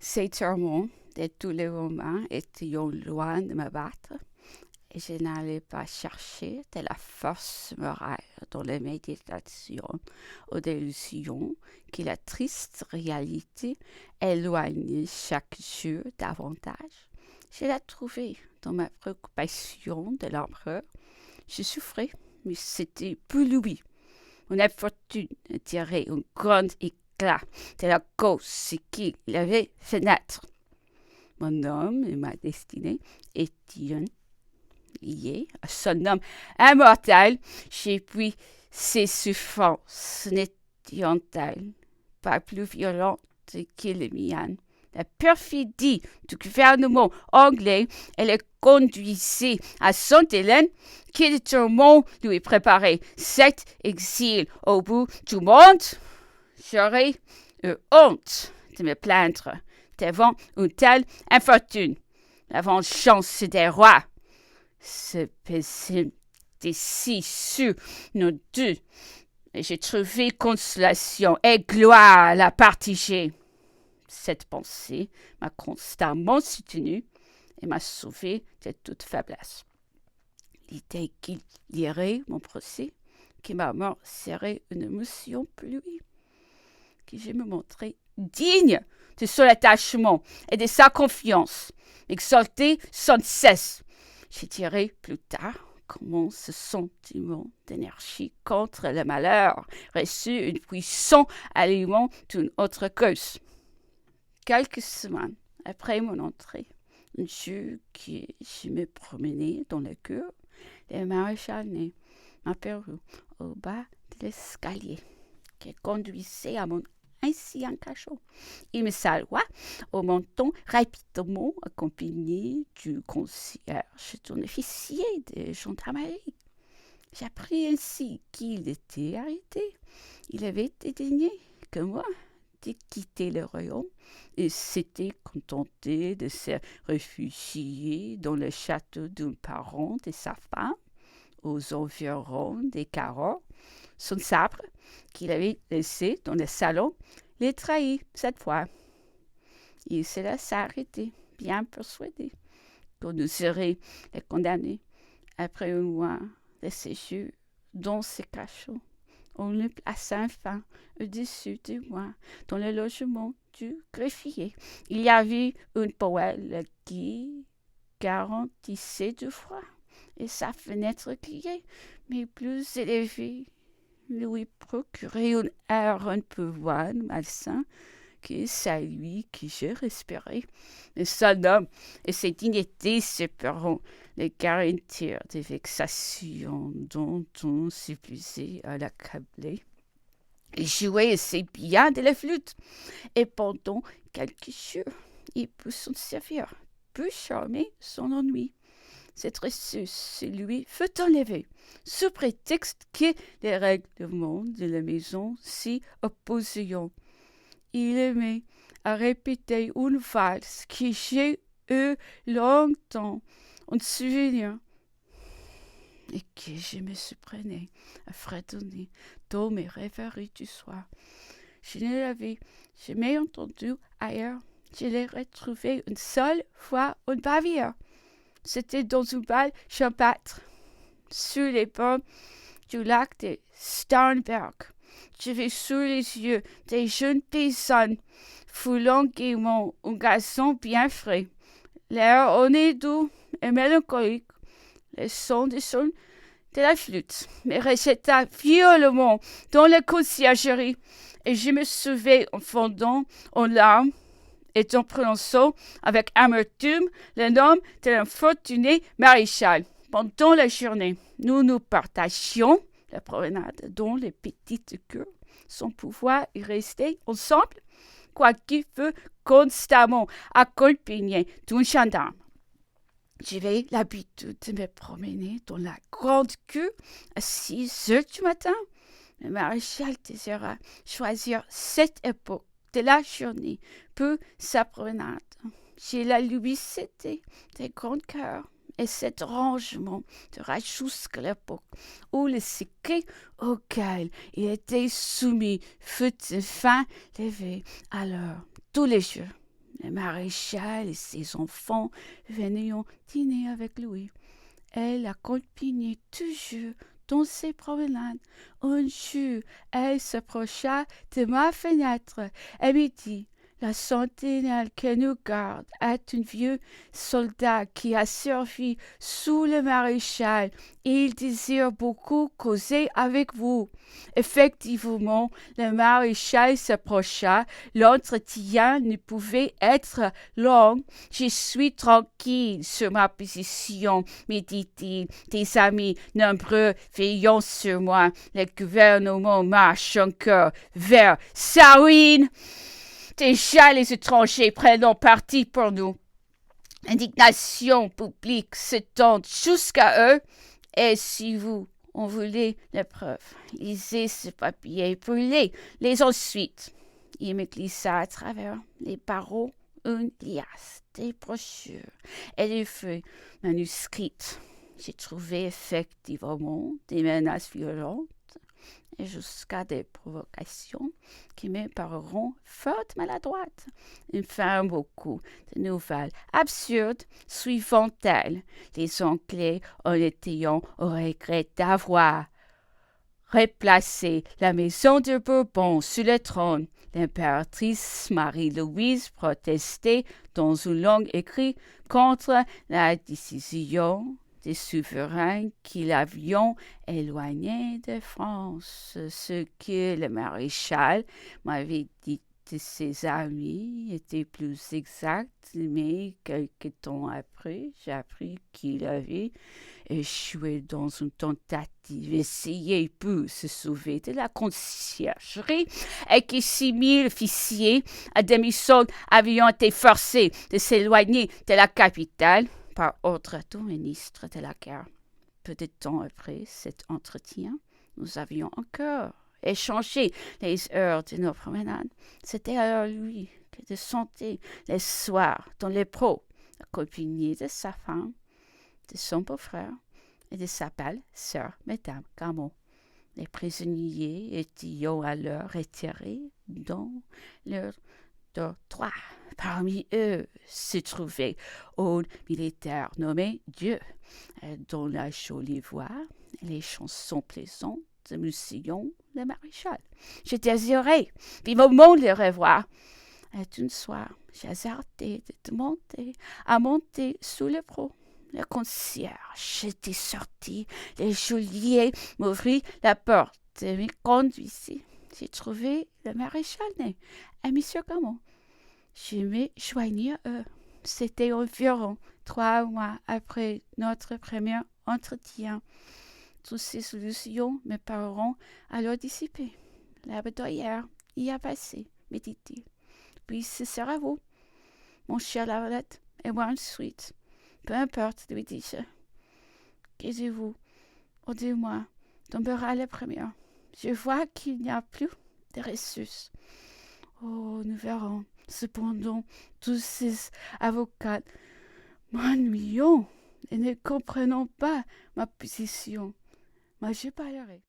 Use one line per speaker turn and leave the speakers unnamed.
Ces tourments de tous les Romains étaient loin de me battre, et je n'allais pas chercher de la force morale dans les méditations ou délusions que la triste réalité éloignait chaque jour davantage. Je la trouvais dans ma préoccupation de l'empereur. Je souffrais, mais c'était pour lui. Mon infortune tirait un grand éclat de la cause qu'il avait fait naître. Mon homme et ma destinée étaient liés à son homme immortel. Et puis ses souffrances n'étaient-elles pas plus violentes que les miennes? La perfidie du gouvernement anglais et le conduisait à Sainte-Hélène, que de tourments lui préparait cet exil au bout du monde. J'aurais eu honte de me plaindre devant une telle infortune. La vengeance des rois se pesait ici sur nous deux, et j'ai trouvé consolation et gloire à la partager. Cette pensée m'a constamment soutenue et m'a sauvée de toute faiblesse. L'idée qu'il lirait mon procès, que ma mort serait une émotion pour lui, que je me montrais digne de son attachement et de sa confiance, exalté sans cesse. Je dirai plus tard comment ce sentiment d'énergie contre le malheur reçut un puissant aliment d'une autre cause. Quelques semaines après mon entrée, un jour que je me promenais dans la cour, le maréchal Ney m'aperçut au bas de l'escalier qui conduisait à mon ancien cachot. Il me salua au menton rapidement, accompagné du concierge d'un officier de gendarmerie. J'appris ainsi qu'il était arrêté. Il avait dédaigné que moi de quitter le royaume et s'était contenté de se réfugier dans le château d'un parent de sa femme, aux environs des Cahors. Son sabre, qu'il avait laissé dans le salon, les trahit cette fois. Il se laissa arrêter, bien persuadé qu'on nous serait les condamnés. Après un mois de séjour dans ce cachot, on le plaça enfin au-dessus de moi, dans le logement du greffier. Il y avait une poêle qui garantissait du froid, et sa fenêtre grillée, mais plus élevée, lui procurait un air un peu malsain que celui que je respirais. Mais son homme et ses dignités séparant les garantir des vexations dont on s'épuisait à l'accabler. Il jouait assez bien de la flûte, et pendant quelques jours, il put s'en servir, put charmer son ennui. Cette ressource lui fut enlevée, sous prétexte que les règlements de la maison s'y opposaient. Il aimait à répéter une valse que j'ai eu longtemps en souvenir et que je me surprenais à fredonner dans mes rêveries du soir. Je ne l'avais jamais entendu ailleurs. Je l'ai retrouvé une seule fois en Bavière. C'était dans un bal champêtre, sur les bords du lac de Starnberg. J'avais sous les yeux des jeunes paysannes foulant gaiement un gazon bien frais. L'air honnête doux et mélancolique, le son de la flûte me rejeta violemment dans la conciergerie, et je me sauvai en fondant en larmes et en prononçant avec amertume le nom de l'infortuné maréchal. Pendant la journée, nous partagions la promenade dans les petites cours, sans pouvoir y rester ensemble, quoiqu'il fût constamment accompagné d'un gendarme. J'avais l'habitude de me promener dans la grande cour à 6 heures du matin. Le maréchal désira choisir cette époque de la journée pour sa promenade. Je la lui cédai de grand cœur, et cet arrangement sera jusqu'à l'époque où le secret auquel il était soumis fut enfin levé. Alors, tous les jours, Le maréchal et ses enfants venaient dîner avec lui. Elle accompagnait toujours dans ses promenades. Un jour, elle s'approcha de ma fenêtre et me dit: La sentinelle qui nous garde est un vieux soldat qui a servi sous le maréchal et il désire beaucoup causer avec vous. Effectivement, le maréchal s'approcha. L'entretien ne pouvait être long. Je suis tranquille sur ma position, me dit-il. Des amis nombreux veillant sur moi. Le gouvernement marche encore vers sa ruine. Déjà, les étrangers prennent parti pour nous. L'indignation publique s'étend jusqu'à eux. Et si vous en voulez la preuve, lisez ce papier, brûlez les ensuite. Il me glissa à travers les barreaux une liasse, des brochures et des feuilles manuscrites. J'ai trouvé effectivement des menaces violentes et jusqu'à des provocations qui me pareront fort maladroites. Enfin, beaucoup de nouvelles absurdes suivant-elles. Les Anglais, en étant au regret d'avoir replacé la maison de Bourbon sur le trône, l'impératrice Marie-Louise protestait dans un long écrit contre la décision des souverains qui l'avions éloigné de France. Ce que le maréchal m'avait dit de ses amis était plus exact, mais quelque temps après, j'ai appris qu'il avait échoué dans une tentative essayée pour se sauver de la conciergerie et que 6000 officiers à demi-solde avaient été forcés de s'éloigner de la capitale par ordre du ministre de la guerre. Peu de temps après cet entretien, nous avions encore échangé les heures de nos promenades. C'était alors lui que descendait les soirs dans les pros, accompagné de sa femme, de son beau-frère et de sa belle-sœur, Madame Gameau. Les prisonniers étaient alors retirés dans leur dortoir. Parmi eux se trouvait un militaire nommé Dieu, dont la jolie voix et les chansons plaisantes de Musillon le maréchal. Je désirais vivement le revoir. Et un soir, j'ai hasardé de demander à monter sous le pro. Le concierge était sorti. Le geôlier m'ouvrit la porte et me conduisit. J'ai trouvé le maréchal et M. Gameau. Je me joignis à eux. C'était environ 3 mois après notre premier entretien. Toutes ces solutions me paruront alors dissipées. La bataille y a passé, me dit-il. Puis ce sera vous, mon cher Lavalette, et moi ensuite. Peu importe, lui dis-je. Que vous, ou de moi, tombera la première. Je vois qu'il n'y a plus de ressources. Oh, nous verrons. Cependant, tous ces avocats m'ennuyons et ne comprenant pas ma position. Moi, je parlerai.